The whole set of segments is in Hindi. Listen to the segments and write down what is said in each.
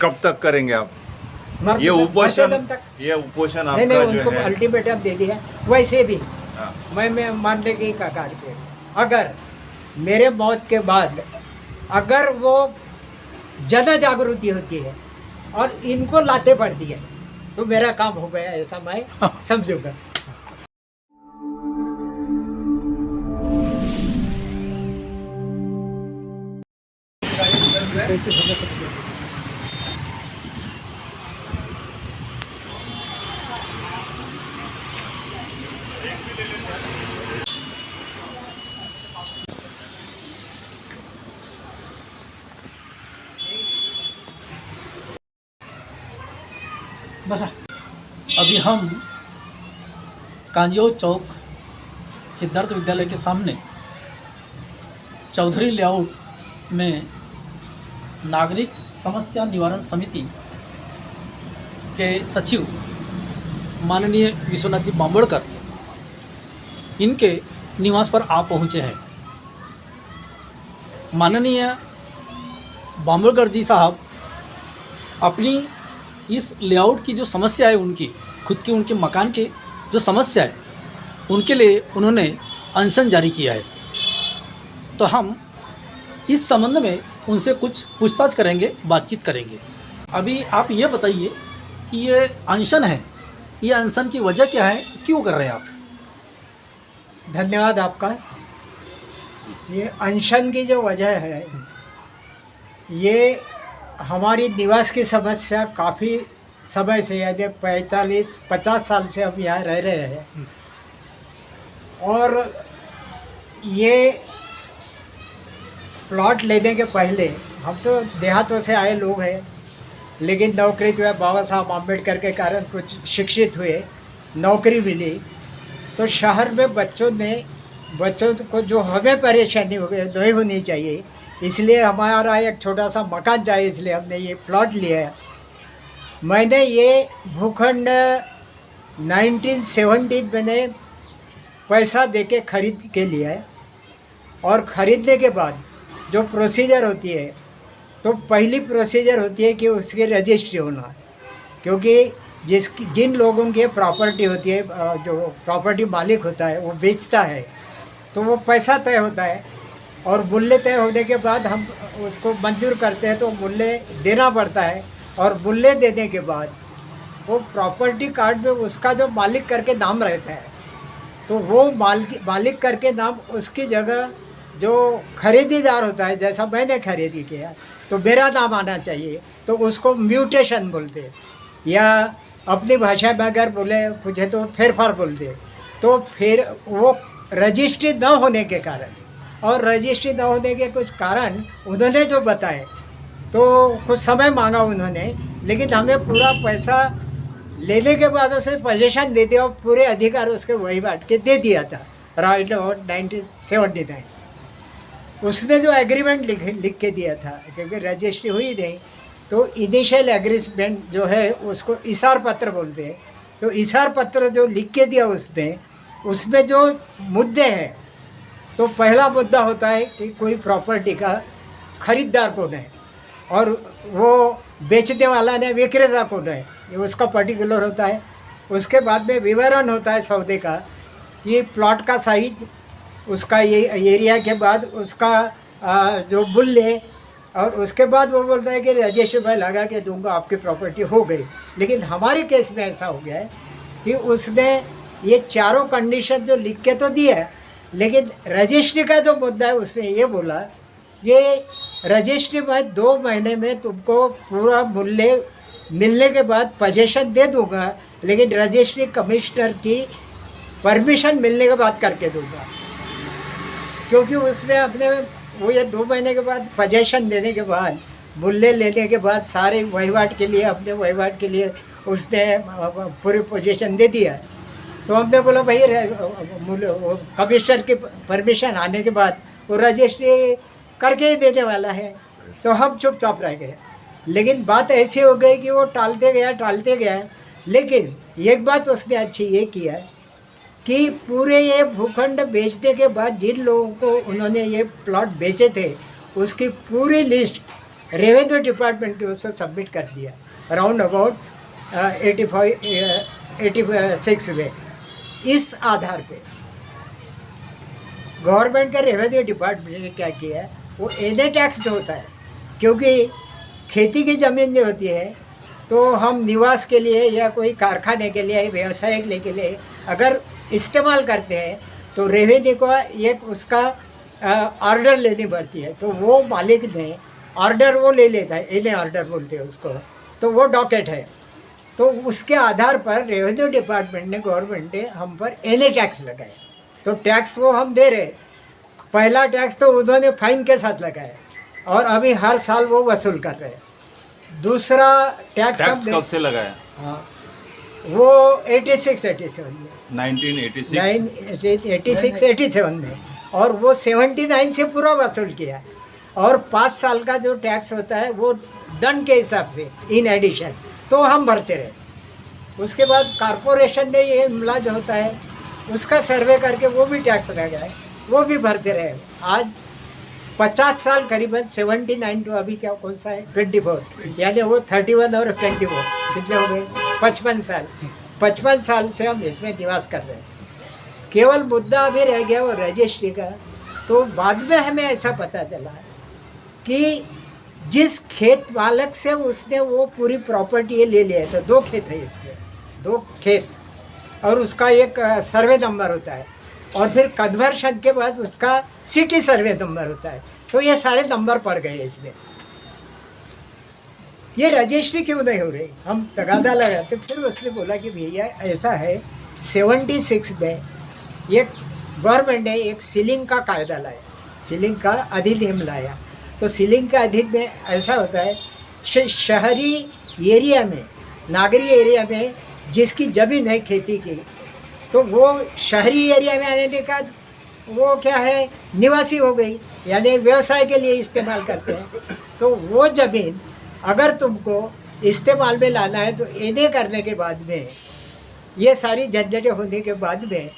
कब तक करेंगे आप ये उपोषण? ये उपोषण नहीं आपका उनको जो है अल्टीमेटम दे दिया। वैसे भी हाँ। मैं मानने की कगार पे, अगर मेरे मौत के बाद अगर वो जन जागृति होती है और इनको लाते पड़ती है तो मेरा काम हो गया, ऐसा मैं समझूंगा। बस अभी हम कांजियो चौक सिद्धार्थ विद्यालय के सामने चौधरी लेआउट में नागरिक समस्या निवारण समिति के सचिव माननीय विश्वनाथ जी बांबोड़कर इनके निवास पर आ पहुँचे हैं। माननीय बांबोड़कर जी साहब अपनी इस लेआउट की जो समस्या है, उनकी खुद की उनके मकान की जो समस्या है, उनके लिए उन्होंने अनशन जारी किया है। तो हम इस संबंध में उनसे कुछ पूछताछ करेंगे, बातचीत करेंगे। अभी आप ये बताइए कि ये अनशन है, ये अनशन की वजह क्या है, क्यों कर रहे हैं आप? धन्यवाद आपका। ये अनशन की जो वजह है, ये हमारी निवास की समस्या काफ़ी समय से, यदि 45-50 साल से हम यहाँ रह रहे हैं। और ये प्लॉट लेने के पहले हम तो देहातों से आए लोग हैं, लेकिन नौकरी जो है बाबा साहब आम्बेडकर के कारण कुछ शिक्षित हुए, नौकरी मिली। तो शहर में बच्चों को जो हमें परेशानी हो गई नहीं होनी चाहिए, इसलिए हमारा एक छोटा सा मकान चाहिए, इसलिए हमने ये प्लॉट लिया है। मैंने ये भूखंड 1970 मैंने पैसा देके खरीद के लिया है। और ख़रीदने के बाद जो प्रोसीजर होती है, तो पहली प्रोसीजर होती है कि उसकी रजिस्ट्री होना, क्योंकि जिन लोगों की प्रॉपर्टी होती है, जो प्रॉपर्टी मालिक होता है वो बेचता है, तो वो पैसा तय होता है। और मूल्य तय होने के बाद हम उसको मंजूर करते हैं, तो मूल्य देना पड़ता है। और मूल्य देने के बाद वो प्रॉपर्टी कार्ड में उसका जो मालिक करके नाम रहता है, तो वो मालिक करके नाम उसकी जगह जो खरीदीदार होता है, जैसा मैंने खरीदी किया तो मेरा नाम आना चाहिए, तो उसको म्यूटेशन बोलते हैं, या अपनी भाषा में अगर पूछे तो फेरफार बोलते। तो फिर वो रजिस्ट्री न होने के कारण, और रजिस्ट्री न होने के कुछ कारण उन्होंने जो बताए, तो कुछ समय मांगा उन्होंने, लेकिन हमें पूरा पैसा लेने के बाद उसे पोजीशन दे दिया और पूरे अधिकार उसके वही बांट के दे दिया था। राइट ऑफ 1979 उसने जो एग्रीमेंट लिख के दिया था, क्योंकि रजिस्ट्री हुई नहीं, तो इनिशियल एग्रीमेंट जो है उसको इसार पत्र बोलते हैं। तो इसार पत्र जो लिख के दिया उसने, उसमें जो मुद्दे हैं, तो पहला मुद्दा होता है कि कोई प्रॉपर्टी का खरीदार कौन है और वो बेचने वाला ने विक्रेता कौन है, ये उसका पर्टिकुलर होता है। उसके बाद में विवरण होता है सौदे का, ये प्लॉट का साइज, उसका ये एरिया के बाद उसका जो मूल्य, और उसके बाद वो बोलता है कि रजिस्ट्री मैं लगा के दूंगा, आपकी प्रॉपर्टी हो गई। लेकिन हमारे केस में ऐसा हो गया है कि उसने ये चारों कंडीशन जो लिख के तो दिया है, लेकिन रजिस्ट्री का जो मुद्दा है उसने ये बोला, ये रजिस्ट्री में 2 महीने में तुमको पूरा मूल्य मिलने के बाद पोजीशन दे दूंगा, लेकिन रजिस्ट्री कमिश्नर की परमिशन मिलने के बाद करके दूंगा। क्योंकि उसने अपने वो ये 2 महीने के बाद पोजीशन देने के बाद, मूल्य लेने के बाद सारे वहीवाट के लिए, अपने वहीवाट के लिए उसने पूरी पोजीशन दे दिया। तो हमने बोला भाई कमिश्नर की परमिशन आने के बाद वो रजिस्ट्री करके ही देने वाला है, तो हम चुपचाप रह गए। लेकिन बात ऐसी हो गई कि वो टालते गया। लेकिन एक बात उसने अच्छी ये किया कि पूरे ये भूखंड बेचने के बाद जिन लोगों को उन्होंने ये प्लॉट बेचे थे, उसकी पूरी लिस्ट रेवेन्यू डिपार्टमेंट के उसको सबमिट कर दिया अराउंड अबाउट 86 में। इस आधार पे गवर्नमेंट का रेवेन्यू डिपार्टमेंट ने क्या किया है, वो एने टैक्स जो होता है, क्योंकि खेती की ज़मीन जो होती है तो हम निवास के लिए या कोई कारखाने के लिए, व्यवसाय के लिए अगर इस्तेमाल करते हैं तो रेवेन्यू को एक उसका ऑर्डर लेनी पड़ती है। तो वो मालिक ने ऑर्डर वो ले लेता है, एने ऑर्डर बोलते हैं उसको, तो वो डॉकेट है। तो उसके आधार पर रेवेन्यू डिपार्टमेंट ने, गवर्नमेंट ने हम पर एने टैक्स लगाया। तो टैक्स वो हम दे रहे, पहला टैक्स तो उन्होंने फाइन के साथ लगाया और अभी हर साल वो वसूल कर रहे हैं। दूसरा टैक्स कब से लगाया? हाँ, वो 86-87 में, 1986-87 में, और वो 79 से पूरा वसूल किया। और 5 साल का जो टैक्स होता है वो दंड के हिसाब से इन एडिशन तो हम भरते रहे। उसके बाद कॉरपोरेशन ने ये मामला जो होता है उसका सर्वे करके वो भी टैक्स रह गया है, वो भी भरते रहे। आज 50 साल करीबन 79 तो अभी क्या कौन सा है 24, यानी वो 31 और 24 कितने हो गए 55 साल। 55 साल से हम इसमें निवास कर रहे हैं। केवल मुद्दा अभी रह गया वो रजिस्ट्री का। तो बाद में हमें ऐसा पता चला कि जिस खेत मालक से उसने वो पूरी प्रॉपर्टी ले लिया, तो 2 खेत है इसमें, 2 खेत, और उसका एक सर्वे नंबर होता है, और फिर कन्वर्शन के बाद उसका सिटी सर्वे नंबर होता है। तो ये सारे नंबर पड़ गए इसमें। ये रजिस्ट्री क्यों नहीं हो रही, हम तगादा लगाते। फिर उसने बोला कि भैया ऐसा है, 76 में एक गवर्नमेंट ने एक सीलिंग का कायदा लाया, सीलिंग का अधिनियम लाया। तो सीलिंग का अधिनियम में ऐसा होता है, शहरी एरिया में, नागरी एरिया में जिसकी ज़मीन है खेती की, तो वो शहरी एरिया में आने के बाद वो क्या है निवासी हो गई, यानी व्यवसाय के लिए इस्तेमाल करते हैं। तो वो ज़मीन अगर तुमको इस्तेमाल में लाना है तो एने करने के बाद में, ये सारी झंझटें होने के बाद में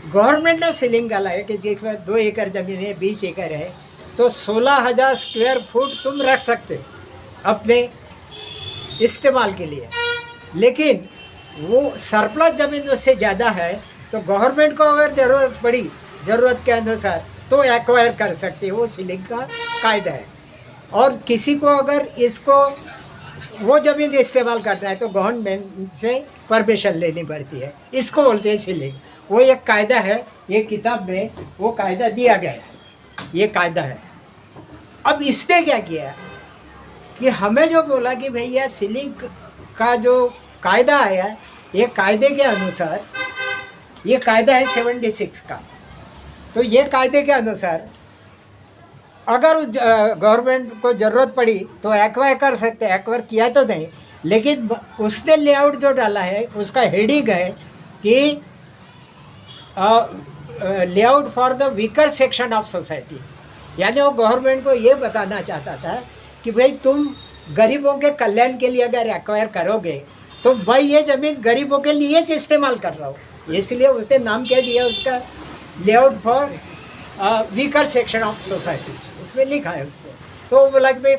गवर्नमेंट ने सीलिंग का लाया कि जिसमें 2 एकड़ ज़मीन है, 20 एकड़ है, तो 16,000 स्क्वायर फुट तुम रख सकते अपने इस्तेमाल के लिए। लेकिन वो सरप्लस ज़मीन उससे ज़्यादा है तो गवर्नमेंट को अगर ज़रूरत पड़ी, ज़रूरत के अनुसार, तो एक्वायर कर सकती है। वो सीलिंग का कायदा है। और किसी को अगर इसको वो ज़मीन इस्तेमाल करना है तो गवर्नमेंट से परमिशन लेनी पड़ती है। इसको बोलते हैं सीलिंग। वो एक कायदा है, ये किताब में वो कायदा दिया गया है, ये कायदा है। अब इसने क्या किया कि हमें जो बोला कि भैया सीलिंग का जो कायदा आया, ये कायदे के अनुसार, ये कायदा है 76 का। तो ये कायदे के अनुसार अगर गवर्नमेंट को ज़रूरत पड़ी तो एक्वायर कर सकते हैं। एक्वायर किया तो नहीं, लेकिन उसने लेआउट जो डाला है उसका हेडिंग है कि layout for the weaker section of society. यानी वो गवर्नमेंट को ये बताना चाहता था कि भाई तुम गरीबों के कल्याण के लिए अगर एक्वायर करोगे तो भाई ये ज़मीन गरीबों के लिए इस्तेमाल कर रहा हो, इसलिए उसने नाम क्या दिया उसका, layout for weaker section of society, उसमें लिखा है उसको। तो वो बोला कि भाई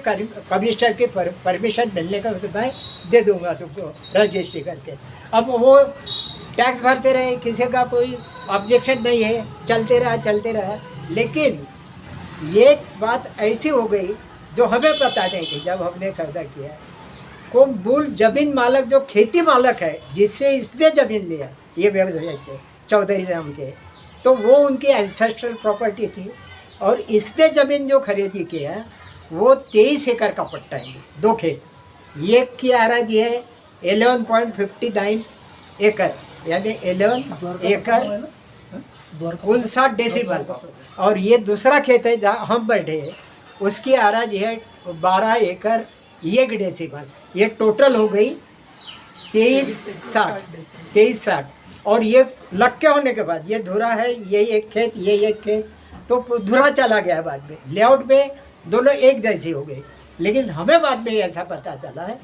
कमिश्नर की परमिशन मिलने का उसको मैं दे दूंगा तुमको रजिस्ट्री करके। अब वो टैक्स भरते रहे, किसी का कोई ऑब्जेक्शन नहीं है, चलते रहा। लेकिन ये बात ऐसी हो गई जो हमें पता नहीं थी जब हमने सौदा किया। को मूल ज़मीन मालक जो खेती मालक है जिससे इसने ज़मीन लिया, ये व्यवसाय के चौधरी नाम के, तो वो उनकी एंसेस्ट्रल प्रॉपर्टी थी। और इसने ज़मीन जो खरीदी किया वो 23 एकड़ का पट्टा है, 2 खेत। एक की आराजी है 11.59 एकड़, यानी 11 एकड़ 59 डेसिबल। और ये दूसरा खेत है जहाँ हम बैठे हैं, उसकी आराजी है 12 एकड़ 1 डेसिबल। ये टोटल हो गई 2360। और ये लक्के होने के बाद ये धुरा है, ये एक खेत, ये एक खेत, तो धुरा चला गया बाद में। लेआउट में दोनों एक जैसी हो गई। लेकिन हमें बाद में ऐसा पता चला है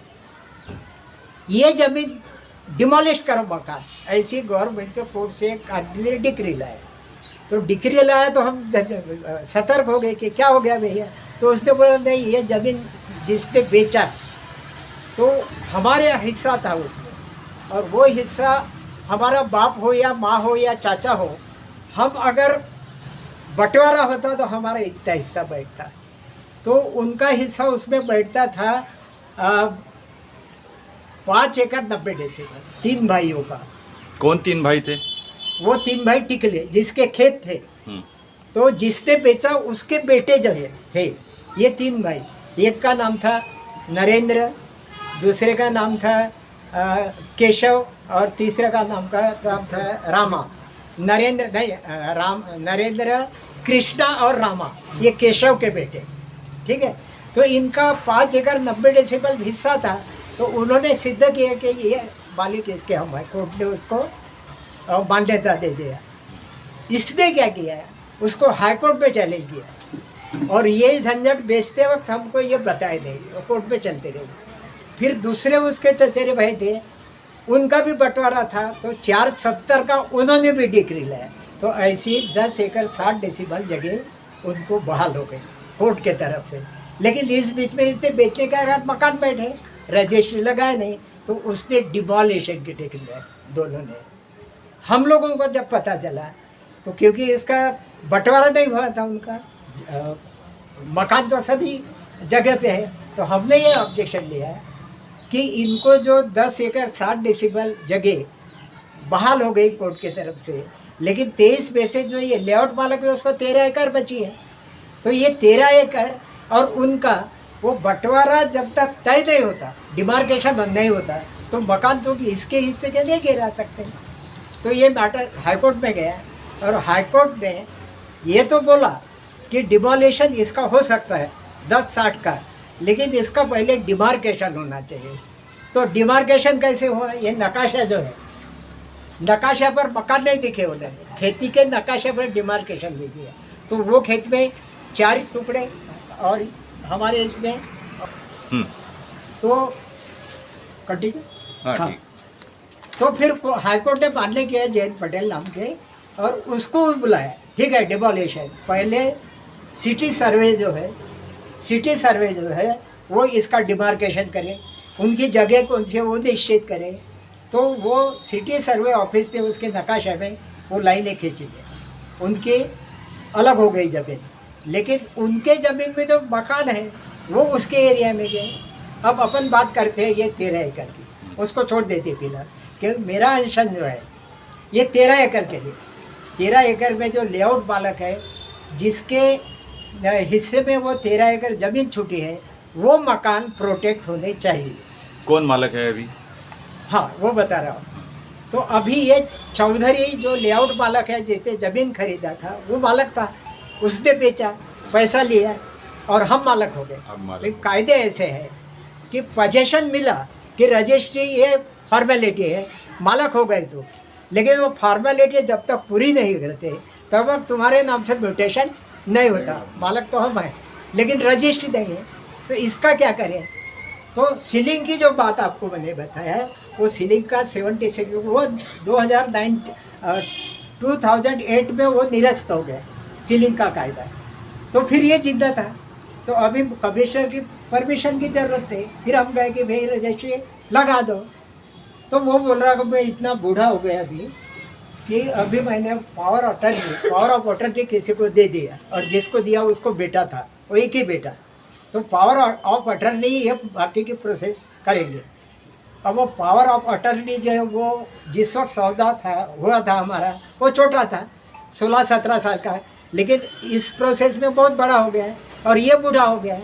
ये ज़मीन डिमोलिश करो मकान, ऐसी गवर्नमेंट के कोर्ट से एक आदमी ने डिक्री लाया। तो डिक्री लाया तो हम सतर्क हो गए कि क्या हो गया भैया। तो उसने बोला नहीं, ये ज़मीन जिसने बेचा तो हमारे यहाँ हिस्सा था उसमें, और वो हिस्सा हमारा बाप हो या माँ हो या चाचा हो, हम अगर बंटवारा होता तो हमारा इतना हिस्सा बैठता। तो उनका हिस्सा उसमें बैठता था 5 एकड़ 90 डेसिबल, 3 भाइयों का। कौन 3 भाई थे? वो 3 भाई टिकले जिसके खेत थे, तो जिसने बेचा उसके बेटे जो है थे ये 3 भाई। एक का नाम था नरेंद्र, दूसरे का नाम था केशव, और तीसरे का नाम था रामा। नरेंद्र नहीं, नरेंद्र, कृष्णा और रामा, ये केशव के बेटे। ठीक है, तो इनका 5 एकड़ 90 डेसिबल हिस्सा था। तो उन्होंने सिद्ध किया कि ये मालिक इसके हम है, कोर्ट ने उसको मान्यता दे दिया। इसने क्या किया है, उसको हाई कोर्ट में चैलेंज किया, और ये झंझट बेचते वक्त हमको ये बताए नहीं, वो कोर्ट में चलते रहे। फिर दूसरे उसके चचेरे भाई थे, उनका भी बंटवारा था, तो 470 का उन्होंने भी डिक्री लाया। तो ऐसी 10 एकड़ 60 डेसिबल जगह उनको बहाल हो गई कोर्ट के तरफ से। लेकिन इस बीच में इसे बेचने का अगर मकान बैठे, रजिस्ट्री लगाए नहीं, तो उसने डिमोलिशन की डिक्री लाई दोनों ने। हम लोगों को जब पता चला, तो क्योंकि इसका बंटवारा नहीं हुआ था, उनका मकान तो सभी जगह पे है, तो हमने ये ऑब्जेक्शन लिया कि इनको जो 10 एकड़ 60 डेसिबल जगह बहाल हो गई कोर्ट के तरफ से, लेकिन 23 में से जो ये लेआउट मालिक है उसको 13 एकड़ बची है। तो ये 13 एकड़ और उनका वो बंटवारा जब तक तय नहीं होता, डिमार्केशन नहीं होता, तो मकान तो इसके हिस्से के लिए गिरा सकते हैं। तो ये मैटर हाईकोर्ट में गया, और हाईकोर्ट ने ये तो बोला कि डिमोलिशन इसका हो सकता है 10-60 का, लेकिन इसका पहले डिमार्केशन होना चाहिए। तो डिमार्केशन कैसे हुआ, ये नकाशा जो है, नकाशा पर मकान नहीं दिखे उन्होंने, खेती के नकाशे पर डिमार्केशन दे दिया। तो वो खेत में 4 टुकड़े और हमारे इसमें तो कंटिन्यू। हाँ, तो फिर हाईकोर्ट ने मान्य किया जयंत पटेल नाम के, और उसको बुलाया। ठीक है, डिमोलिशन पहले सिटी सर्वे जो है वो इसका डिमार्केशन करे, उनकी जगह कौन सी है वो निश्चित करे। तो वो सिटी सर्वे ऑफिस ने उसके नकाशे में वो लाइनें खींची है, उनकी अलग हो गई ज़मीन, लेकिन उनके ज़मीन में जो मकान है वो उसके एरिया में गए। अब अपन बात करते हैं ये 13 एकड़ की, उसको छोड़ देते फिलहाल, क्योंकि मेरा अंशन जो है ये 13 एकड़ के लिए, 13 एकड़ में जो लेआउट मालिक है जिसके हिस्से में वो 13 एकड़ ज़मीन छूटी है, वो मकान प्रोटेक्ट होने चाहिए। कौन मालिक है अभी? हाँ, वो बता रहा हूँ। तो अभी ये चौधरी जो लेआउट मालिक है, जिसने ज़मीन खरीदा था वो मालिक था, उसने बेचा, पैसा लिया और हम मालिक हो गए। लेकिन कायदे ऐसे है कि पोजेशन मिला कि रजिस्ट्री ये फॉर्मेलिटी है, मालिक हो गए तो, लेकिन वो फॉर्मेलिटी जब तक पूरी नहीं करते तब तक तुम्हारे नाम से म्यूटेशन नहीं होता। मालिक तो हम हैं, लेकिन रजिस्ट्री देंगे। तो इसका क्या करें? तो सीलिंग की जो बात आपको मैंने बताया है, वो सीलिंग का 76 वो 2008 में वो निरस्त हो गया सीलिंग का कायदा। तो फिर ये जिद्दा था, तो अभी कमिश्नर की परमिशन की ज़रूरत थी। फिर हम कहे कि भाई रजिस्ट्री लगा दो। तो वो बोल रहा कि मैं इतना बूढ़ा हो गया अभी कि अभी मैंने पावर ऑफ अटॉर्नी किसी को दे दिया, और जिसको दिया उसको बेटा था, वो एक ही बेटा। तो पावर ऑफ अटॉर्नी ये बाकी की प्रोसेस करेंगे। अब वो पावर ऑफ अटॉर्नी जो है वो जिस वक्त सौदा हुआ था हमारा, वो छोटा था, 16-17 साल का, लेकिन इस प्रोसेस में बहुत बड़ा हो गया है और ये बूढ़ा हो गया है।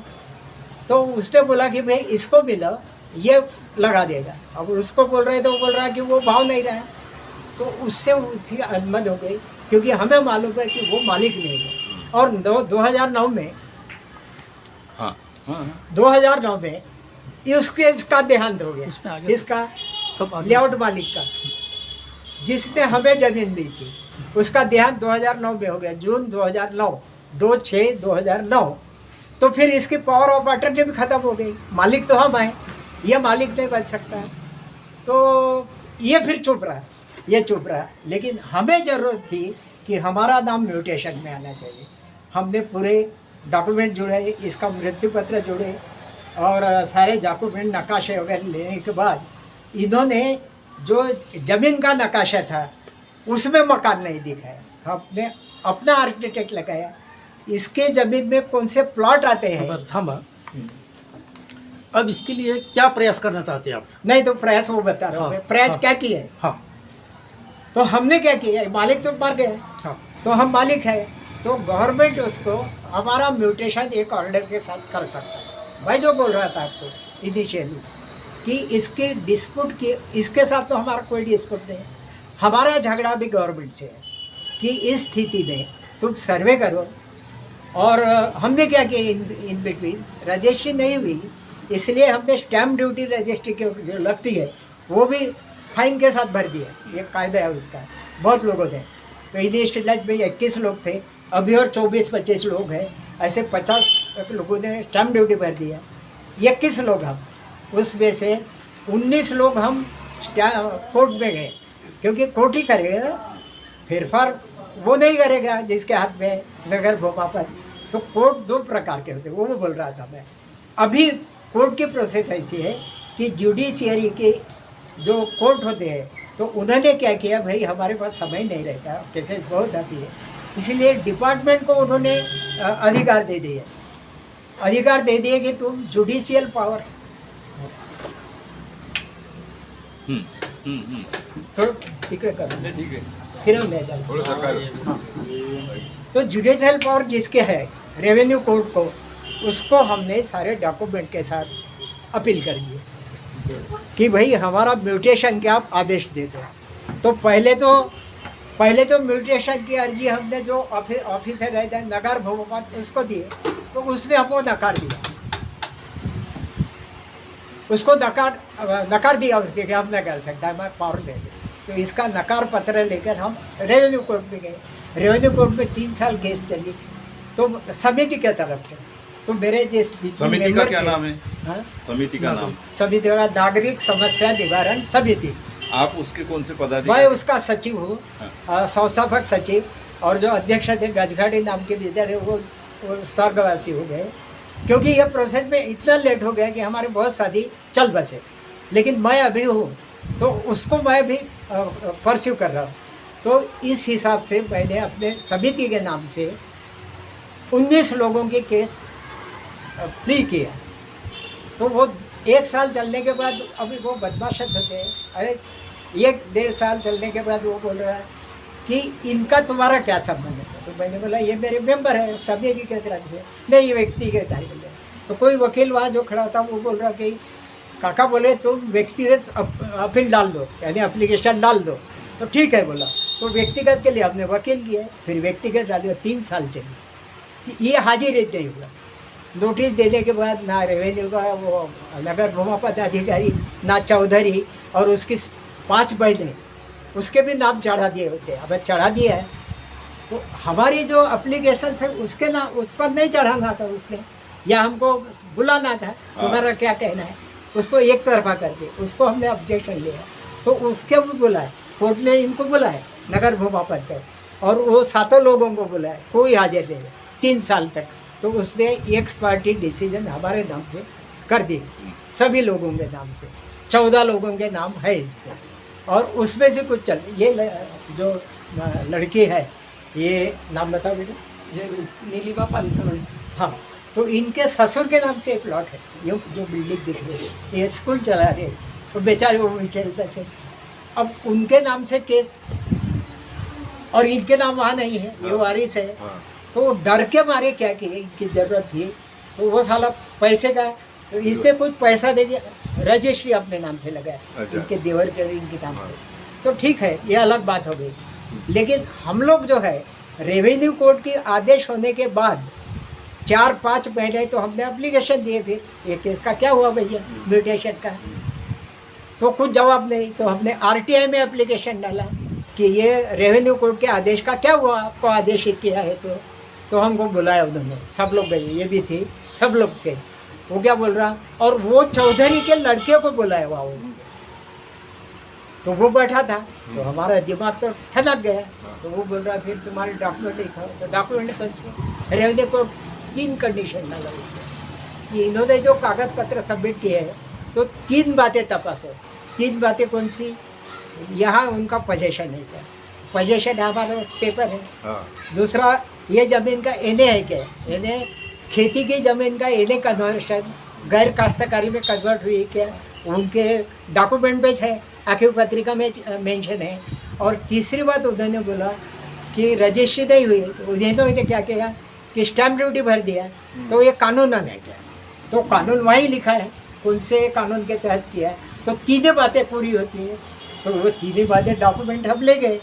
तो उसने बोला कि भाई इसको मिलो, ये लगा देगा। अब उसको बोल रहे तो वो बोल रहा कि वो भाव नहीं रहा है। तो उससे उसकी अनबन हो गई, क्योंकि हमें मालूम है कि वो मालिक नहीं है। और 2009 में 2009 में इसका देहांत हो गया, इसका सब लेआउट मालिक का, जिसने हमें ज़मीन बेची, उसका देहांत 2009 में हो गया, जून 2009, 2/6/2009। तो फिर इसकी पावर ऑफ अटॉर्नी भी ख़त्म हो गई। मालिक तो हम हैं, ये मालिक नहीं बन सकता। तो ये फिर चुप रहा। लेकिन हमें ज़रूरत थी कि हमारा नाम म्यूटेशन में आना चाहिए। हमने पूरे डॉक्यूमेंट जुड़े, इसका मृत्यु पत्र जुड़े और सारे डॉक्यूमेंट नकाशे वगैरह लेने के बाद इन्होंने जो ज़मीन का नकाशा था उसमें मकान नहीं दिखाया, हमने अपना आर्किटेक्ट लगाया। इसके ज़मीन में कौन से प्लॉट आते हैं, थांबा। अब इसके लिए क्या प्रयास करना चाहते हैं आप? नहीं तो प्रयास वो बता रहा हूँ हाँ, मैं। प्रयास हाँ, क्या किया है, हाँ तो हमने क्या किया, मालिक तो मर गए, हाँ तो हम मालिक है, तो गवर्नमेंट उसको हमारा म्यूटेशन एक ऑर्डर के साथ कर सकता है। मैं जो बोल रहा था आपको इनिशियली कि इसके डिस्प्यूट की, इसके साथ तो हमारा कोई डिस्प्यूट नहीं है, हमारा झगड़ा भी गवर्नमेंट से है कि इस स्थिति में तुम सर्वे करो। और हमने क्या किया, इन बिटवीन रजिस्ट्री नहीं हुई, इसलिए हमने स्टैम्प ड्यूटी रजिस्ट्री की जो लगती है वो भी फाइन के साथ भर दिया, ये कायदा है उसका। बहुत लोगों ने, तो इनिशियल में 21 लोग थे, अभी और 24-25 लोग हैं, ऐसे 50 लोगों ने स्टैम्प ड्यूटी भर दिया। 21 लोग हम, उसमें से 19 लोग हम कोर्ट में गए, क्योंकि कोर्ट ही करेगा ना, फेरफार वो नहीं करेगा जिसके हाथ में नगर भूमा पर। तो कोर्ट 2 प्रकार के होते हैं, वो बोल रहा था मैं। अभी कोर्ट की प्रोसेस ऐसी है कि जुडिशियरी के जो कोर्ट होते हैं, तो उन्होंने क्या किया, भाई हमारे पास समय नहीं रहता, केसेस बहुत आती है, इसलिए डिपार्टमेंट को उन्होंने अधिकार दे दिए कि तुम जुडिशियल पावर थोड़ा तिकडे करो, ठीक है, फिरवून द्या त्याला। थोडं सरकार तो जुडिशियल पावर जिसके है रेवेन्यू कोर्ट को, उसको हमने सारे डॉक्यूमेंट के साथ अपील कर दिए कि भाई हमारा म्यूटेशन के आप आदेश दे दो। तो पहले तो म्यूटेशन की अर्जी हमने जो ऑफिसर रहते हैं नगर भूमा उसको दिए, तो उसने हमको नकार दिया, उसको नकार दिया उसके कि हम नहीं कर सकता, हमारे पावर दे दे। तो इसका नकार पत्र लेकर हम रेवेन्यू कोर्ट में गए। रेवेन्यू कोर्ट में 3 साल केस चली, तो समिति के तरफ से, तो मेरे समिति का क्या नाम है? हाँ? समिति का नाम, समिति का नागरिक समस्या निवारण समिति। आप उसके कौन से मैं पदाधिकारी? उसका सचिव हूँ, संस्थापक सचिव, और जो अध्यक्ष थे गजघाटी नाम के बेचारे वो स्वर्गवासी हो गए, क्योंकि ये प्रोसेस में इतना लेट हो गया कि हमारे बहुत शादी चल बसे। लेकिन मैं अभी हूँ तो उसको मैं भी परस्यू कर रहा हूँ। तो इस हिसाब से मैंने अपने समिति के नाम से 19 लोगों के केस प्ली किया। तो वो 1 साल चलने के बाद अभी वो बदमाशत होते हैं, अरे 1-1.5 साल चलने के बाद वो बोल रहा है कि इनका तुम्हारा क्या संबंध है। तो मैंने बोला ये मेरे मेंबर है समिति के तरफ से, नहीं ये व्यक्तिगत है। तो कोई वकील वहाँ जो खड़ा था वो बोल रहा कि काका बोले तुम व्यक्तिगत अपील डाल दो, यानी एप्लीकेशन डाल दो। तो ठीक है बोला, तो व्यक्तिगत के लिए हमने वकील किया, फिर व्यक्तिगत डाल दिया, 3 साल चली। ये हाजिर नहीं हुआ। नोटिस देने के बाद ना रेवेन्यू का वो नगर भूमा पदाधिकारी, ना चौधरी और उसकी 5 बहनें, उसके भी नाम चढ़ा दिए उसके। अब चढ़ा दिया है तो हमारी जो एप्लीकेशन है उसके नाम उस पर नहीं चढ़ाना था उसने, या हमको बुलाना था तुम्हारा क्या कहना है, उसको एक तरफा कर दिया। उसको हमने ऑब्जेक्शन लिया तो उसके भी बुलाए, कोर्ट ने इनको बुलाए नगर भूमा पद पर, और वो 7 लोगों को बुलाए, कोई हाजिर नहीं 3 साल तक। तो उसने एक्स पार्टी डिसीजन हमारे नाम से कर दी, सभी लोगों के नाम से, 14 लोगों के नाम है इसमें। और उसमें से कुछ चल, ये जो लड़की है, ये नाम बताओ बेटा, नीलिमा पंतवड़े। हाँ, तो इनके ससुर के नाम से एक प्लॉट है, ये जो बिल्डिंग दिख रही है, ये स्कूल चला रहे, तो बेचारे वो बेचारे पैसे, अब उनके नाम से केस, और इनके नाम वहाँ नहीं है, ये वारिस है। तो डर के मारे क्या किए, इनकी ज़रूरत थी तो वो साला पैसे का, तो इसने कुछ पैसा दे दिया, रजिस्ट्री अपने नाम से लगाया, इनके देवर के इनके नाम से। तो ठीक है, ये अलग बात हो गई। लेकिन हम लोग जो है रेवेन्यू कोर्ट की आदेश होने के बाद 4-5 महीने तो हमने एप्लीकेशन दिए, फिर ये केस का क्या हुआ भैया म्यूटेशन का, तो कुछ जवाब नहीं। तो हमने आरटीआई में एप्लीकेशन डाला कि ये रेवेन्यू कोर्ट के आदेश का क्या हुआ, आपको आदेशित किया है। तो हमको बुलाया उन्होंने, सब लोग गए, ये भी थी, सब लोग थे। वो क्या बोल रहा, और वो चौधरी के लड़के को बुलाया हुआ उसने, तो वो बैठा था, तो हमारा दिमाग तो ठनक गया। तो वो बोल रहा फिर तुम्हारे डॉक्यूमेंट दिखाओ, तो डॉक्यूमेंट कौन से, रेवेन्यू कोर्ट 3 कंडीशन लगा कि इन्होंने जो कागज पत्र सबमिट किए हैं तो 3 बातें तपासो। 3 बातें कौन सी? यहाँ उनका पोजेशन है क्या, पोजेशन हमारे पास पेपर है। हाँ। दूसरा, ये ज़मीन का एने है क्या, एने खेती की ज़मीन का एने कन्वर्शन गैर काश्तकारी में कन्वर्ट हुई क्या, उनके डॉक्यूमेंट पे है, आखिर पत्रिका में मेंशन है। और तीसरी बात उन्होंने बोला कि रजिस्ट्री नहीं हुई, तो उन्होंने क्या किया कि स्टैम्प ड्यूटी भर दिया, तो ये कानूनन है क्या, तो कानून वहीं लिखा है, कौन से कानून के तहत किया है, तो 3 बातें पूरी होती हैं। तो वो 3 बातें डॉक्यूमेंट हम ले गए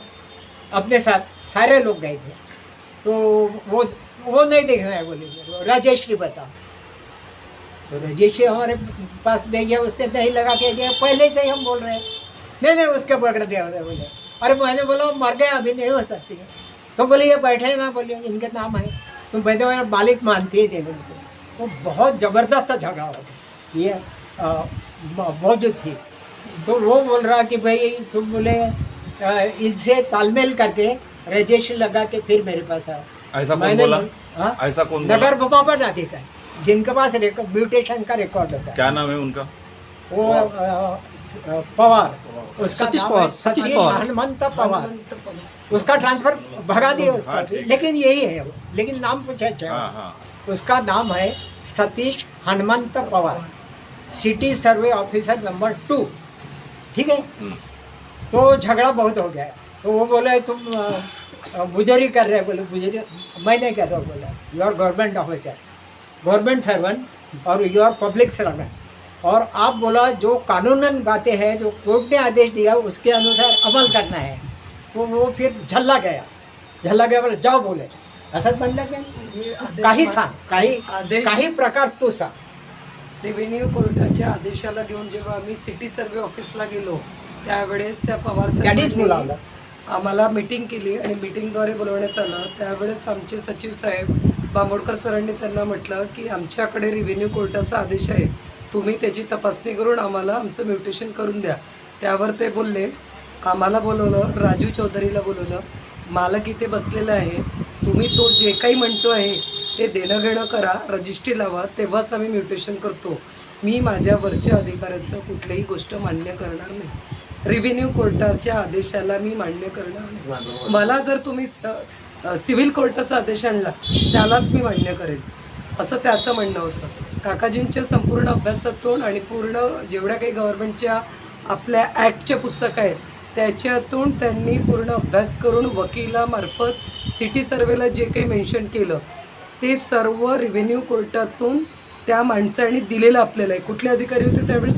अपने साथ, सारे लोग गए थे, तो वो नहीं देखना है, बोले रजिस्ट्री बताओ। तो रजिस्ट्री हमारे पास दे गया, उसने नहीं लगा के दिया, पहले से ही हम बोल रहे हैं नहीं उसके बगैर नहीं होता। बोले अरे मैंने बोला मर गए, अभी नहीं हो सकती है। तो बोले ये बैठे ना, बोले इनके नाम है, तो मैंने मेरा मालिक मानती ही नहीं उनको। तो बहुत ज़बरदस्त झगड़ा हुआ था, ये मौजूद थी। तो वो बोल रहा कि भाई तुम बोले इनसे तालमेल करके रजिस्ट्री लगा के फिर मेरे पास आया। ऐसा कौन बोला? हाँ? ऐसा कौन बोला? नगर भूमापन अधिकारी जिनके पास म्यूटेशन का रिकॉर्ड होता है। क्या नाम है उनका? वो पवार, उसका सतीश नाम पवार, है सतीश पवार। हनुमंत पवार। उसका ट्रांसफर भगा दिया उसका, हाँ, ठीक है। लेकिन यही है वो, लेकिन नाम पूछा अच्छा। हाँ हाँ। उसका नाम है Satish Hanumant Pawar, city survey officer number 2, ठीक है। तो झगड़ा बहुत हो गया। तो वो बोले तुम मुजरी कर रहे, बोले मुजरी मैं नहीं कर रहा हूँ, बोला you are government officer, government servant और यू आर पब्लिक सर्वेंट, और आप बोला जो कानूनन बातें हैं, जो कोर्ट ने आदेश दिया उसके अनुसार अमल करना है। तो वो फिर झल्ला गया बोले जाओ, बोले असं म्हणलं की काही सांग, काही प्रकार तू सांग। रेव्हेन्यू कोर्टाच्या आदेशाला घेऊन जेव्हा आम्ही सिटी सर्वे ऑफिसला गेलो त्यावेळेस त्या पवार त्यांनीच साहेबांनी बोलावलं. आम्हाला मीटिंग केली आणि मीटिंगद्वारे बोलवण्यात आलं। त्यावेळेस आमचे सचिव साहेब बांबोडकर सरांनी त्यांना म्हटलं की आमच्याकडे रेव्हेन्यू कोर्टाचा आदेश आहे, तुम्ही त्याची तपासणी करून आम्हाला आमचं म्युटेशन करून द्या। त्यावर ते बोलले, आम्हाला बोलवलं, राजू चौधरीला बोलवलं, मालक इथे बसलेला आहे, तुम्ही तो जे काही म्हणतो आहे ते देणं घेणं करा, रजिस्ट्री लावा, तेव्हाच आम्ही म्युटेशन करतो। मी माझ्या वरच्या अधिकाऱ्याचं कुठलीही गोष्ट मान्य करणार नाही, रेव्हेन्यू कोर्टाच्या आदेशाला मी मान्य करणार नाही। मला जर तुम्ही सिव्हिल कोर्टाचा आदेश आणला त्यालाच मी मान्य करेन, असं त्याचं म्हणणं होतं। काकाजींच्या संपूर्ण अभ्यासातून आणि पूर्ण जेवढ्या काही गव्हर्नमेंटच्या आपल्या ॲक्टचे पुस्तकं आहेत त्याच्यातून त्यांनी पूर्ण अभ्यास करून वकिलामार्फत सिटी सर्वेला जे काही मेन्शन केलं ते सर्व रेव्हेन्यू कोर्टातून त्या माणसाने दिलेलं आपल्याला आहे। कुठले अधिकारी होते त्यावेळी?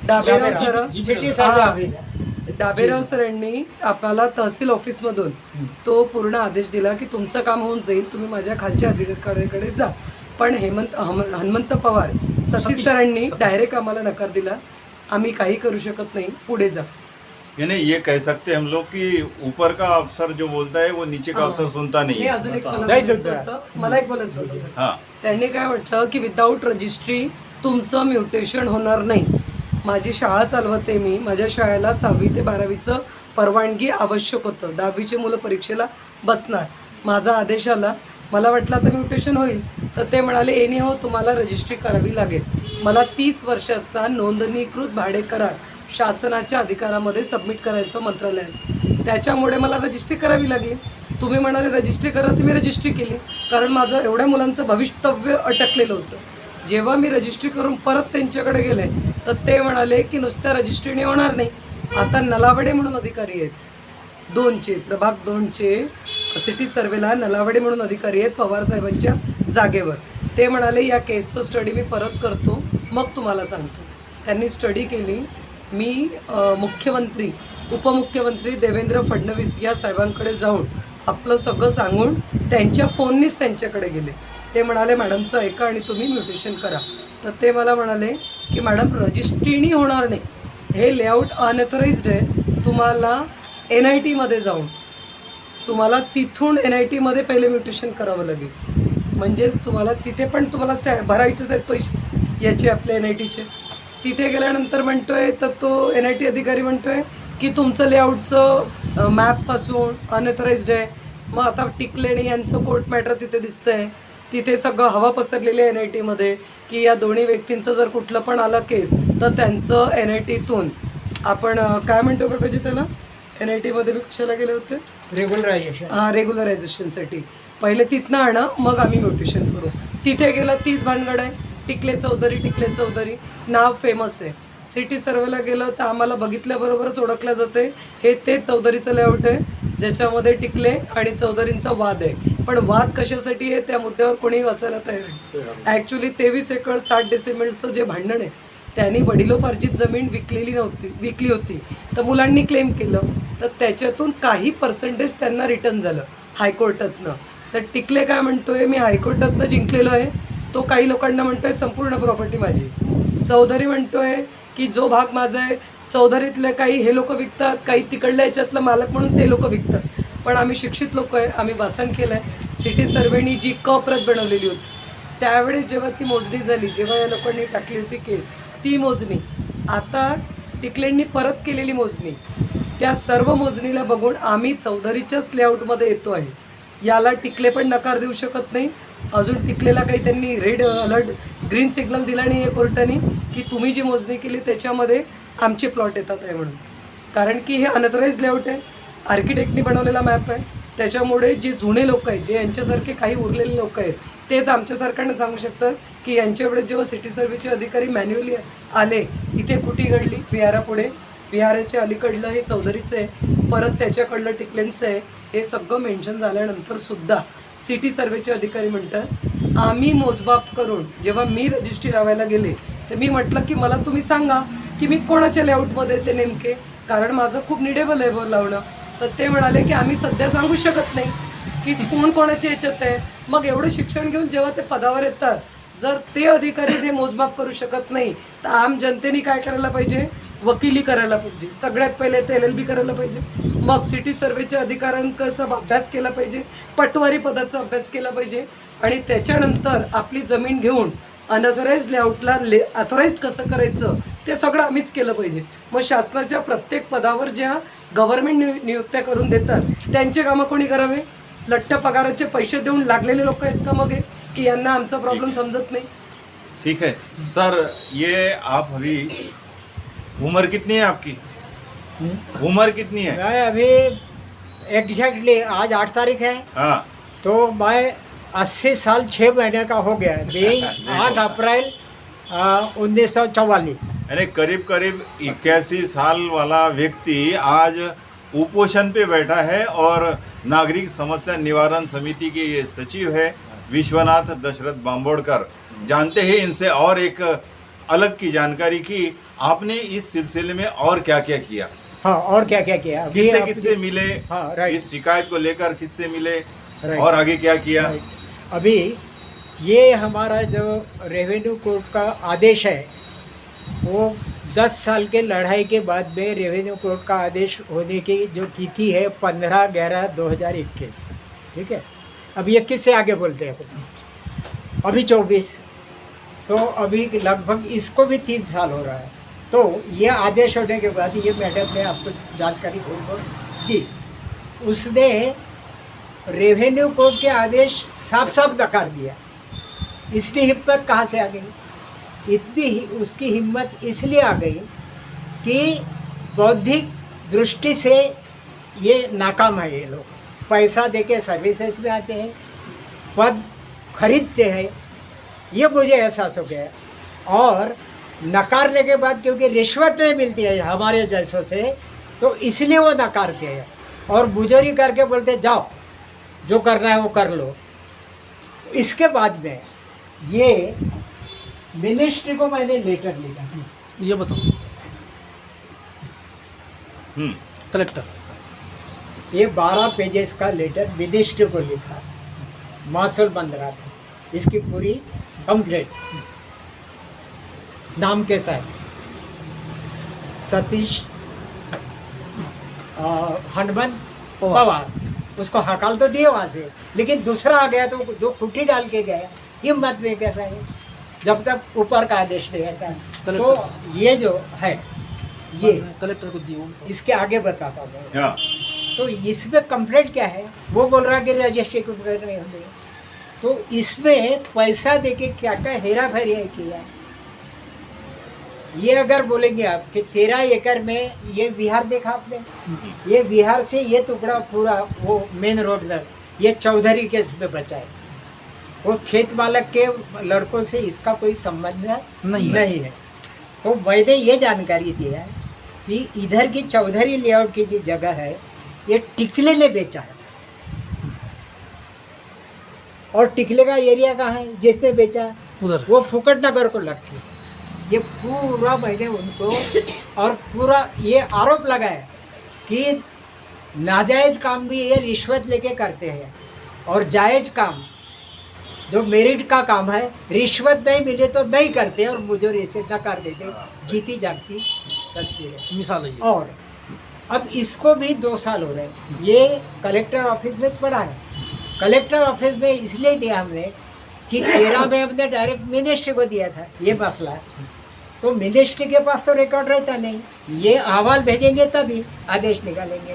डाबेराव सर, सिटी सर्वे हां. ऑफिसर. डाबेराव सरांनी आपल्याला तहसील ऑफिसमधून तो पूर्ण आदेश दिला की तुमचं काम होऊन जाईल, तुम्ही माझ्या खालच्या अधिकाऱ्याकडे जा। पण हनुमंत पवार सतीश सरांनी डायरेक्ट आम्हाला नकार दिला, आम्ही काही करू शकत नाही, पुढे जा। यानी ये कह सकते हैं हम लोग कि ऊपर का अफसर जो बोलता है वो नीचे का अफसर सुनता नहीं हे है। अजून एक मला नाही बोलायचं सुद्धा. होतं, मला एक बोलायचं होतं सर. हाँ त्यांनी काय म्हटलं की विदाऊट रजिस्ट्री तुमचं म्युटेशन होणार नाही। माझी शाळा चालवते मी, माझ्या शाळेला 6वी ते 12वीचं परवानगी आवश्यक होतं, 10वीची मुलं परीक्षेला बसणार, माझा आदेश आला, मला वाटलं आता म्युटेशन होईल, तर ते म्हणाले एनी हो तुम्हाला रजिस्ट्री करावी लागेल। मला 30 वर्षाचा नोंदणीकृत भाडे करार शासनाच्या अधिकारामध्ये सबमिट करायचं मंत्रालयात, त्याच्यामुळे मला रजिस्ट्री करावी लागली। तुम्ही म्हणाले रजिस्ट्री करा, तर मी रजिस्ट्री केली, कारण माझं एवढ्या मुलांचं भवितव्य अटकलेलं होतं। जेव्हा मी रजिस्ट्री करून परत त्यांच्याकडे गेले तर ते म्हणाले की नुसत्या रजिस्ट्रीने होणार नाही, आता नलावडे म्हणून अधिकारी आहेत 2चे, प्रभाग 2चे सिटी सर्वेला नलावडे म्हणून अधिकारी आहेत पवार साहेबांच्या जागेवर। ते म्हणाले या केसचं स्टडी मी परत करतो, मग तुम्हाला सांगतो। त्यांनी स्टडी केली। मी मुख्यमंत्री उपमुख्यमंत्री देवेंद्र फडणवीस या साहेबांकडे जाऊन आपलं सगळं सांगून त्यांच्या फोननीच त्यांच्याकडे गेले। ते म्हणाले मॅडमचं ऐका आणि तुम्ही म्युटेशन करा। तर ते मला म्हणाले की मॅडम रजिस्ट्रीनी होणार नाही, हे लेआउट अनऑथराइज्ड आहे, तुम्हाला NITमध्ये जाऊन तुम्हाला तिथून NITमध्ये पहिले म्युटेशन करावं लागेल, म्हणजेच तुम्हाला तिथे पण तुम्हाला भरायचेच आहेत पैसे याचे आपले NITचे। तिथे गेल्यानंतर म्हणतोय तर तो NIT अधिकारी म्हणतोय की तुमचं लेआउटचं मॅपपासून अनऑथराइज्ड आहे। मग आता टिकलेणी यांचं कोर्ट मॅटर तिथे दिसतंय, तिथे सगळं हवा पसरलेली आहे NIT की या दोन्ही व्यक्तींचं जर कुठलं पण आलं केस तर त्यांचं NITतून आपण काय म्हणतो काकाजी त्याला, NIT मी कशाला गेले होते, रेग्युलरायझेशन. हां रेग्युलरायझेशनसाठी. पहिले तिथनं आणा मग आम्ही म्युटेशन करू. तिथे गेलं तीच भानगड आहे, टिकले चौधरी नाव फेमस आहे. सिटी सर्वेला गेलं तर आम्हाला बघितल्याबरोबरच ओळखलं जाते हे तेच चौधरीचं लेआउट आहे ज्याच्यामध्ये टिकले आणि चौधरींचा वाद आहे. पण वाद कशासाठी आहे त्या मुद्द्यावर कोणीही वाचायला तयार आहे. ॲक्च्युली 23 एकर 60 डेसिमेलचं जे भांडण आहे त्यांनी वडिलोपार्जित जमीन विकली होती तर मुलांनी क्लेम केलं तर त्याच्यातून काही पर्सेंटेज त्यांना रिटर्न झालं हायकोर्टातनं. तर टिकले काय म्हणतोय मी हायकोर्टातनं जिंकलेलो आहे, तो काही लोकांना म्हणतोय संपूर्ण प्रॉपर्टी माझी. चौधरी म्हणतोय की जो भाग माझा आहे चौधरीतले काही हे लोक विकतात, काही तिकडल्या याच्यातलं मालक म्हणून ते लोक विकतात. पण आम्ही शिक्षित लोक आहे, आम्ही वाचन केलं आहे. सिटी सर्वेनी जी प्रत बनवलेली होती त्यावेळेस जेव्हा ती मोजणी झाली, जेव्हा या लोकांनी टाकली होती केस, ती मोजणी आता टिकलेंनी परत केलेली मोजणी, त्या सर्व मोजणीला बघून आम्ही चौधरीच्याच लेआउटमध्ये येतो आहे. याला टिकले पण नकार देऊ शकत नाही. अजून टिकलेला काही त्यांनी रेड अलर्ट ग्रीन सिग्नल दिला नाही आहे कोर्टाने की तुम्ही जी मोजणी केली त्याच्यामध्ये आमचे प्लॉट येतात आहे म्हणून. कारण की हे अनऑथराइज लेआउट आहे, आर्किटेक्टनी बनवलेला मॅप आहे. त्याच्यामुळे जे जुने लोक आहेत, जे यांच्यासारखे काही उरलेले लोक आहेत तेच आमच्यासारख्यांना सांगू शकतात की यांच्यावेळेस जेव्हा सिटी सर्वेचे अधिकारी मॅन्युअली आले इथे कुठी घडली, विहारापुढे, विहाराच्या अलीकडलं हे चौधरीचं आहे, परत त्याच्याकडलं टिकलेंचं आहे, हे सगळं मेन्शन झाल्यानंतर सुद्धा सिटी सर्वेचे अधिकारी म्हणतात आम्ही मोजमाप करून. जेव्हा मी रजिस्ट्री लावायला गेले तर मी म्हटलं की मला तुम्ही सांगा की मी कोणाच्या लेआउटमध्ये ते नेमके, कारण माझं खूप निडेबल आहे लावणं. तर ते म्हणाले की आम्ही सध्या सांगू शकत नाही की कोण कोणाच्या याच्यात आहे. मग एवढं शिक्षण घेऊन जेव्हा ते पदावर येतात, जर ते अधिकारी ते मोजमाप करू शकत नाही तर आम जनतेने काय करायला पाहिजे, वकिली करायला पाहिजे. सगळ्यात पहिले ते LLB करायला पाहिजे, मग सिटी सर्वेच्या अधिकाऱ्यांचा अभ्यास केला पाहिजे, पटवारी पदाचा अभ्यास केला पाहिजे आणि त्याच्यानंतर आपली जमीन घेऊन अनऑथराइज लेआउटला ऑथराइज कसं करायचं ते सगळं आम्हीच केलं पाहिजे. मग शासनाच्या प्रत्येक पदावर ज्या गव्हर्नमेंट नियुक्त्या करून देतात त्यांचे कामं कोणी करावे, लठ्ठ पगाराचे पैसे देऊन लागलेले लोक आहेत का मग की यांना आमचा प्रॉब्लेम समजत नाही. ठीक है सर, ये आप अभी उम्र कितनी है आपकी? उम्र कितनी है? मैं अभी एग्जैक्टली आज 8 तारीख है, हाँ, तो मैं 80 साल 6 महीने का हो गया बीइंग 8 अप्रैल 1944. यानी करीब करीब 81 साल वाला व्यक्ति आज उपोषण पे बैठा है और नागरिक समस्या निवारण समिति के ये सचिव है विश्वनाथ दशरथ बांबोड़कर. जानते हैं इनसे और एक अलग की जानकारी की आपने इस सिलसिले में और क्या क्या किया, हाँ और क्या क्या किया, अभी किससे आप- किससे मिले, हाँ राइट इस शिकायत को लेकर किससे मिले राइट. और आगे क्या किया? राइट. अभी ये हमारा जो रेवेन्यू कोर्ट का आदेश है वो 10 साल के लड़ाई के बाद में रेवेन्यू कोर्ट का आदेश होने की जो तिथि है 15/11/2021. ठीक है, अभी 21 से आगे बोलते हैं अपन, अभी 24, तो अभी लगभग इसको भी 3 साल हो रहा है. तो ये आदेश होने के बाद ये मैडम ने आपको जानकारी दी, उसने रेवेन्यू कोर्ट के आदेश साफ साफ नकार दिया. इसकी हिम्मत कहाँ से आ गई? उसकी हिम्मत इसलिए आ गई कि बौद्धिक दृष्टि से ये नाकाम है. ये लोग पैसा देके सर्विसेज में आते हैं, पद खरीदते हैं, ये मुझे एहसास हो गया. और नकारने के बाद क्योंकि रिश्वत नहीं मिलती है हमारे जैसों से, तो इसलिए वो नकारते हैं और बुजोरी करके बोलते जाओ जो करना है वो कर लो. इसके बाद में ये मिनिस्ट्री को मैंने लेटर लिखा. ये बताओ कलेक्टर, ये 12 पेजेस का लेटर मिनिस्ट्री को लिखा, मासूल बंद रहा था. इसकी पूरी कंप्लेंट नाम के साथ सतीश हनुमान पवार, उसको हकाल तो दिए वहाँ से, लेकिन दूसरा आ गया तो जो फुटी डाल के गया हिम्मत नहीं कर रहा है जब तक ऊपर का आदेश नहीं आता. तो ये जो है ये कलेक्टर को दियो. इसके आगे बताता हूँ मैं. हाँ, तो इसमें कंप्लेंट क्या है, वो बोल रहा है कि रजिस्ट्री को नहीं होती. तो इसमें पैसा देके क्या क्या हेरा फेरी किया। ये अगर बोलेंगे आप कि 13 एकड़ में ये बिहार देखा आपने, ये बिहार से ये टुकड़ा पूरा वो मेन रोड तक ये चौधरी केस में बचा है। वो खेत मालक के लड़कों से इसका कोई संबंध नहीं है। तो मैंने ये जानकारी दिया है कि इधर की चौधरी लेआउट की जो जगह है ये टिकले ने बेचा है। और टिकले का एरिया कहाँ है जिसने बेचा, उधर वो फुकट नगर को लग के ये पूरा मैंने उनको और पूरा ये आरोप लगाया कि नाजायज़ काम भी ये रिश्वत लेके करते हैं और जायज़ काम जो मेरिट का काम है रिश्वत नहीं मिले तो नहीं करते और मुझे ऐसे नकार देते। जीती जागती तस्वीरें मिसाल है ये। और अब इसको भी 2 साल हो रहे हैं। ये कलेक्टर ऑफिस में पड़ा है। कलेक्टर ऑफिस में इसलिए दिया हमने कि 13 में हमने डायरेक्ट मिनिस्ट्री को दिया था ये मसला। तो मिनिस्ट्री के पास तो रिकॉर्ड रहता नहीं, ये अहवाल भेजेंगे तभी आदेश निकालेंगे।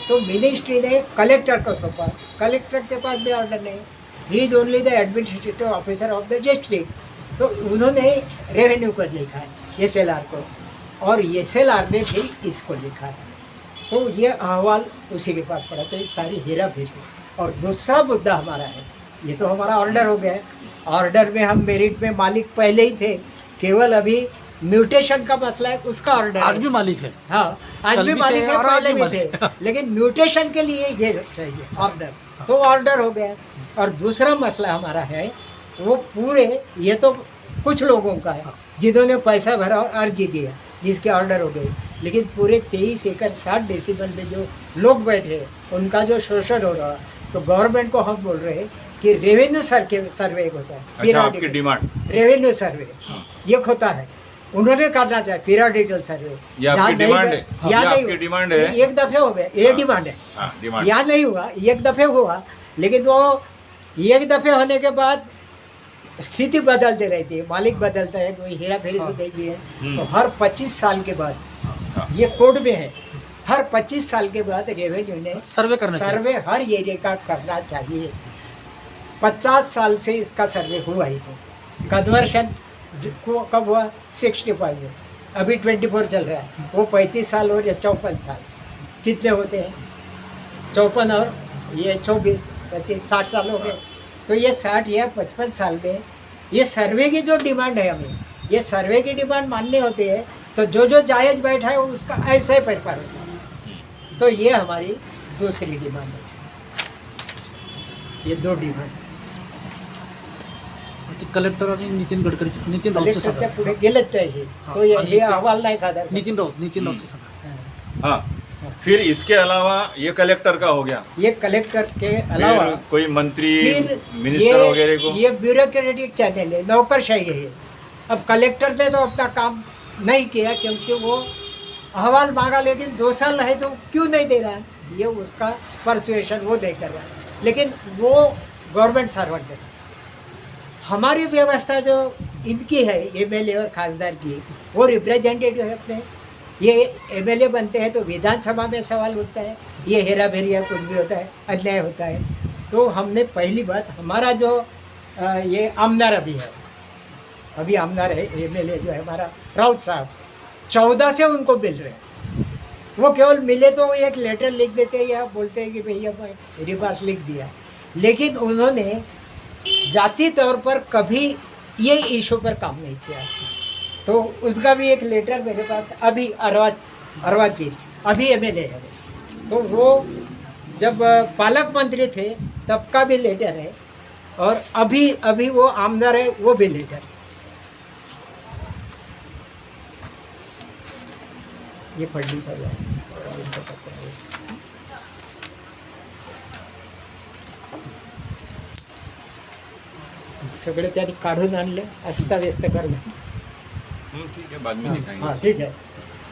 तो मिनिस्ट्री ने कलेक्टर को सौंपा, कलेक्टर के पास भी ऑर्डर नहीं, he is only the administrative officer of the district. तो उन्होंने रेवेन्यू को लिखा है SLR को और SLR ने भी इसको लिखा है। तो ये अहवाल उसी के पास पड़ा। तो ये सारी हेरा फेरी। और दूसरा मुद्दा हमारा है, ये तो हमारा ऑर्डर हो गया है। ऑर्डर में हम मेरिट में मालिक पहले ही थे, केवल अभी म्यूटेशन का मसला है उसका ऑर्डर आज है। भी मालिक है। हाँ आज कल भी भी मालिक थे है, और आज पहले भी भी मालिक थे, लेकिन म्यूटेशन के लिए ये चाहिए ऑर्डर। तो ऑर्डर हो गया। और दूसरा मसला हमारा है वो पूरे, ये तो कुछ लोगों का है जिन्होंने पैसा भरा और अर्जी दिया जिसके ऑर्डर हो गए, लेकिन पूरे 23 एकड़ 60 डेसिबल में जो लोग बैठे उनका जो शोषण हो रहा। तो गवर्नमेंट को हम बोल रहे हैं कि रेवेन्यू सर्वे होता है। अच्छा, आपकी डिमांड रेवेन्यू सर्वे ये होता है, उन्होंने करना चाहिए पीरियडिकल सर्वे। ये आपकी डिमांड है? ये आपकी डिमांड है? एक दफे हो गए, ये डिमांड है। डिमांड यहाँ नहीं हुआ, एक दफे हुआ, लेकिन वो एक दफे होने के बाद स्थिति बदलते रहती है, मालिक बदलता है, कोई हेरा फेरी तो देखी है। तो हर 25 साल के बाद ये कोड में है, हर 25 साल के बाद रेवेन्यू ने सर्वे करना चाहिए। सर्वे हर एरिया का करना चाहिए। 50 साल से इसका सर्वे हुआ ही था। कन्वर्शन कब हुआ 65 में, अभी 24 चल रहा है, वो 35 साल और या 54 साल कितने होते हैं, 54 और ये 24 25 60 साल हो गए। तो ये 60 या 55 साल में ये सर्वे की जो डिमांड है, हमें ये सर्वे की डिमांड माननी होती है। तो जो जो जायज़ बैठा है उसका ऐसा ही पेपर होता है। तो ये हमारी दूसरी डिमांड है, ये 2 डिमांड। कलेक्टर आणि नितीन गडकरी नितीन राऊतचं कलेक्टरच्या सगळं पुढे गेलंच पाहिजे, तो हे अहवाल नाही सादर करत. नितीन राऊतचं सगळं हाँ, फिर इसके अलावा ये कलेक्टर का हो गया, ये कलेक्टर के अलावा फिर कोई मंत्री फिर मिनिस्टर वगैरह को ये ब्यूरोक्रेटिक चैनल है, नौकरशाही है ये। अब कलेक्टर ने तो अपना काम नहीं किया क्योंकि वो अहवाल मांगा, लेकिन 2 साल है तो क्यों नहीं दे रहा है, ये उसका परसुएशन वो नहीं कर रहा है। लेकिन वो गवर्नमेंट सर्वेंट है। हमारी व्यवस्था जो इनकी है एमएलए और खासदार की, वो रिप्रेजेंटेटिव है अपने। ये एमएलए बनते हैं तो विधानसभा में सवाल उठता है, ये हेरा फेरिया कुछ भी होता है, अन्याय होता है। तो हमने पहली बात, हमारा जो ये आमदार अभी है, अभी आमदार है एमएलए जो है हमारा राउत साहब, 14 से उनको मिल रहे हैं। वो केवल मिले तो वो एक लेटर लिख देते हैं या बोलते हैं कि भैया मेरे पास लिख दिया, लेकिन उन्होंने जाति तौर पर कभी ये इशू पर काम नहीं किया। तो उसका भी एक लेटर मेरे पास अभी अरवा की अभी एमएलए है, तो वो जब पालक मंत्री थे तब का भी लेटर है, और अभी वो आमदार है वो भी लेटर। ये फडणवीस है सगळे त्यांनी काढून आणले, अस्ताव्यस्त करणं। ठीक है, बाद में दिखाएंगे। हाँ ठीक है।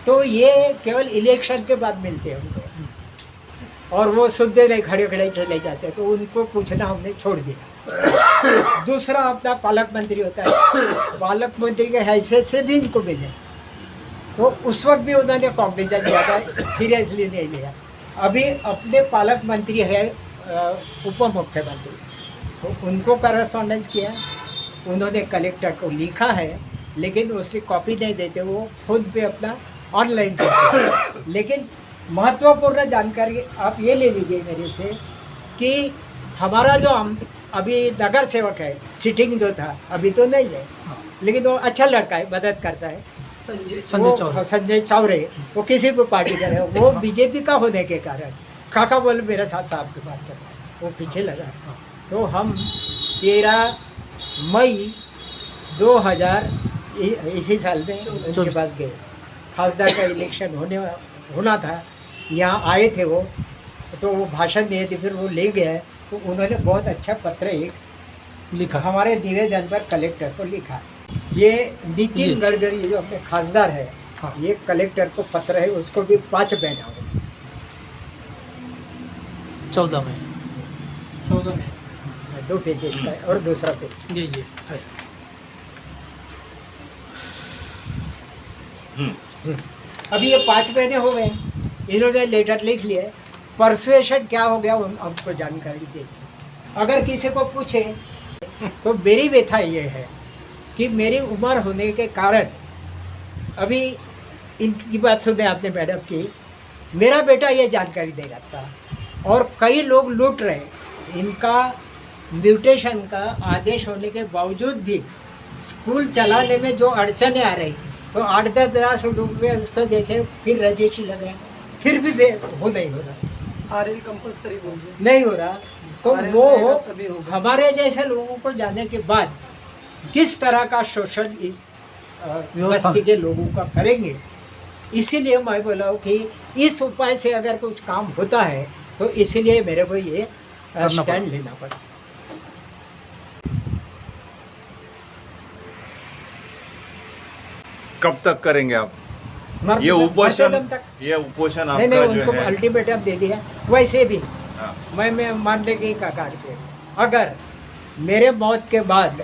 तो ये केवल इलेक्शन के बाद मिलते हैं उनको, और वो सुनते नहीं, खड़े खड़े चले जाते हैं, तो उनको पूछना हमने छोड़ दिया। दूसरा अपना पालक मंत्री होता है, पालक मंत्री के हैसियत से भी इनको मिले, तो उस वक्त भी उन्होंने कॉग्निजेंस लिया था, सीरियसली नहीं लिया। अभी अपने पालक मंत्री है उप मुख्यमंत्री, तो उनको करस्पॉन्डेंस किया, उन्होंने कलेक्टर को लिखा है, लेकिन उसकी कॉपी नहीं देते, वो खुद भी अपना ऑनलाइन चलते हैं। लेकिन महत्वपूर्ण जानकारी आप ये ले लीजिए मेरे से कि हमारा जो हम अभी नगर सेवक है, सिटिंग जो था अभी तो नहीं है, लेकिन वो अच्छा लड़का है, मदद करता है, संजय चौरे, वो किसी भी पार्टी का है, वो बीजेपी का होने के कारण काका बोले मेरे साथ साहब के पास चला, वो पीछे लगा। तो हम 13 मई 2000 इसी साल में उनके पास गए, खासदार का इलेक्शन होना था, यहाँ आए थे वो, तो वो भाषण दिए थे, फिर वो ले गए, तो उन्होंने बहुत अच्छा पत्र एक लिखा, हमारे निवेदन पर कलेक्टर को लिखा। ये नितिन गडकरी जो अपने खासदार है, ये कलेक्टर को पत्र है, उसको भी 5 महीना हो गए, 14 में 2 पेज इसका है और दूसरा पेज ये है। अभी ये 5 महीने हो गए, इन्होंने लेटर लिख लिया। परसुएशन क्या हो गया हमको जानकारी दे। अगर किसी को पूछे तो मेरी व्यथा ये है कि मेरी उम्र होने के कारण, अभी इनकी बात सुने आपने मैडम की, मेरा बेटा ये जानकारी दे रहा था और कई लोग लूट रहे। इनका म्यूटेशन का आदेश होने के बावजूद भी स्कूल चलाने में जो अड़चने आ रही, तो 8-10 हज़ार रुपये उसको देखे, फिर रजिस्ट्री लगाए, फिर भी वो नहीं हो रहा, RL कंपलसरी बोल रहे नहीं हो रहा। तो RL वो रहेगा तभी होगा। हमारे जैसे लोगों को जाने के बाद किस तरह का शोषण इस बस्ती के लोगों का करेंगे, इसीलिए मैं बोला हूँ कि इस उपाय से अगर कुछ काम होता है तो इसीलिए मेरे को ये स्टैंड लेना पड़ा। कब तक करेंगे आप मरते ये दम- उपोषण? मरते दम तक। ये उपोषण नहीं नहीं, आपका जो उनको है, अल्टीमेटम दे दिया। वैसे भी हाँ, मैं मानने की कगार पे, अगर मेरे मौत के बाद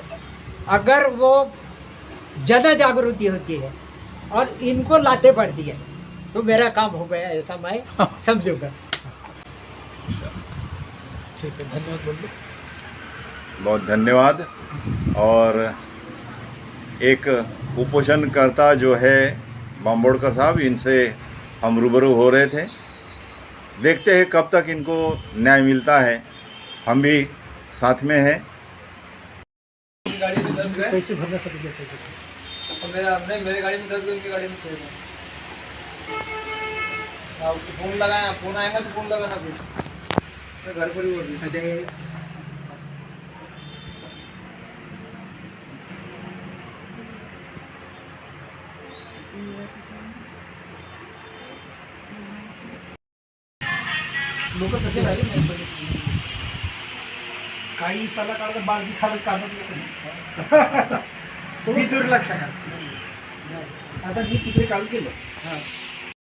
अगर वो ज़्यादा जागृति होती है और इनको लाते पड़ती है तो मेरा काम हो गया, ऐसा मैं समझूंगा। ठीक है, धन्यवाद बोल दो। बहुत धन्यवाद। और एक उपोषणकर्ता जो है बांबोड़कर साहब, इनसे हम रूबरू हो रहे थे। देखते हैं कब तक इनको न्याय मिलता है, हम भी साथ में हैं। गाड़ी में 10 गए पैसे भरना सब देते और मेरे गाड़ी में 10 गए, उनकी गाड़ी में 6 गए। आप फोन लगाया, फोन आएगा तो फोन लगाना, फिर घर पर ही बोल रही। लोक तसे राहिले काही साला काढता बालदी खालत काढत तुम्ही दुर्लक्ष करा. आता मी तिकडे काल केलं हां.